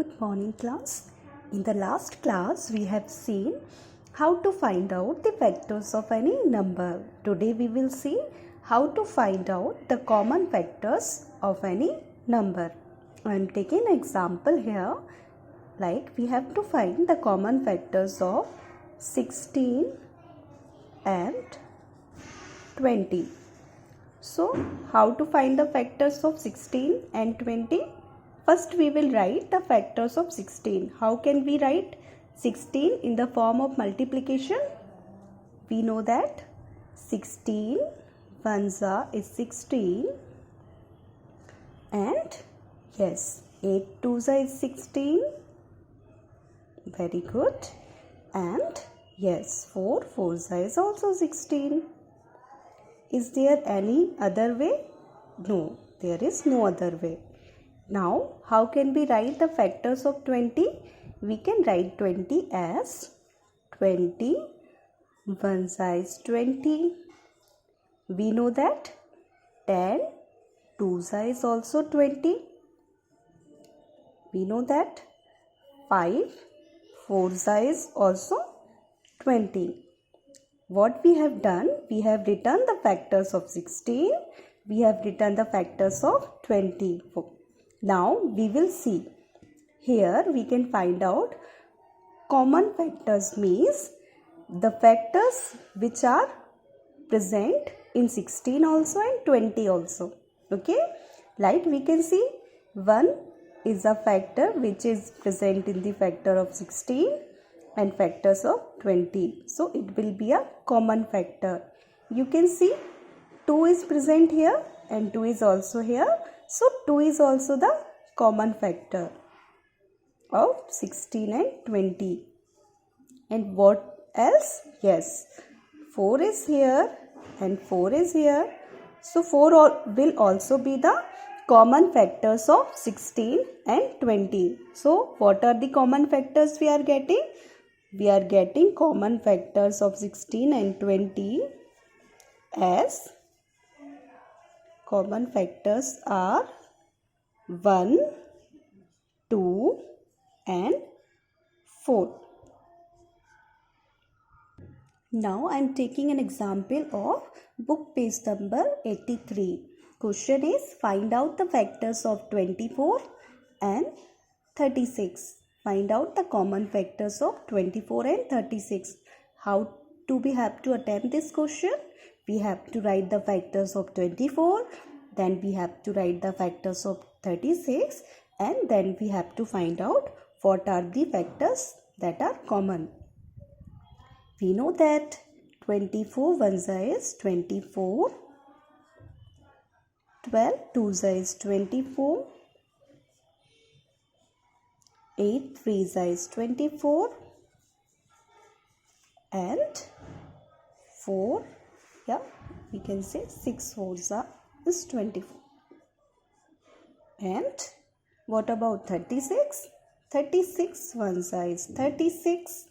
Good morning, class. In the last class, we have seen how to find out the factors of any number. Today, we will see how to find out the common factors of any number. I am taking an example here. Like we have to find the common factors of 16 and 20. So, how to find the factors of 16 and 20? First, we will write the factors of 16. How can we write 16 in the form of multiplication? We know that 16 ones is 16 and yes, 8 twos is 16. Very good. And yes, 4 fours is also 16. Is there any other way? No, there is no other way. Now, how can we write the factors of 20? We can write 20 as 20, 1 is 20. We know that 10, 2 is also 20. We know that 5, 4 is also 20. What we have done, we have written the factors of 16. We have written the factors of 20. Now we will see. Here we can find out common factors means the factors which are present in 16 also and 20 also. Okay. Like we can see 1 is a factor which is present in the factor of 16 and factors of 20. So it will be a common factor. You can see 2 is present here and 2 is also here. So 2 is also the common factor of 16 and 20. And what else? Yes, 4 is here and 4 is here. So 4 will also be the common factors of 16 and 20. So what are the common factors we are getting? We are getting common factors of 16 and 20 as common factors are 1, 2 and 4. Now I am taking an example of book page number 83. Question is find out the factors of 24 and 36. Find out the common factors of 24 and 36. How do we have to attempt this question? We have to write the factors of 24. Then we have to write the factors of 36. And then we have to find out what are the factors that are common. We know that 24 ones is 24. 12 twos is 24. 8 threes is 24 and 4, yeah, we can say 6 fours is 24. And what about 36? 36 ones is 36.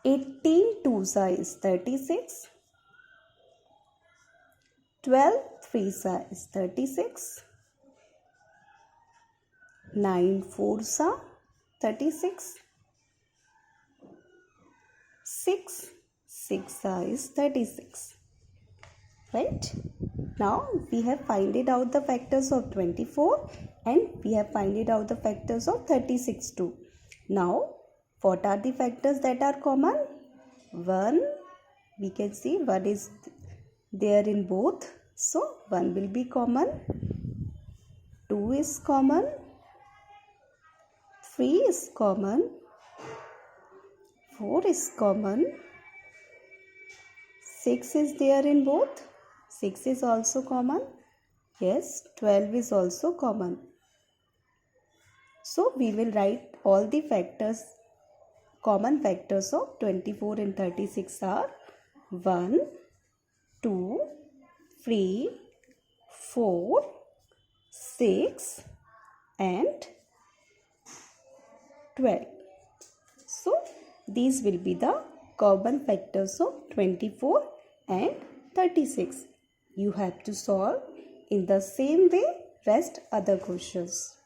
18 twos is 36. 12 threes is 36. 9 fours are 36. 6 is 36. Right? Now we have finded out the factors of 24 and we have finded out the factors of 36 too. Now what are the factors that are common? 1, we can see 1 is there in both. So 1 will be common. 2 is common. 3 is common, 4 is common, 6 is there in both, 6 is also common, yes, 12 is also common. So we will write all the factors, common factors of 24 and 36 are 1, 2, 3, 4, 6 and 12. So these will be the common factors of 24 and 36. You have to solve in the same way rest other questions.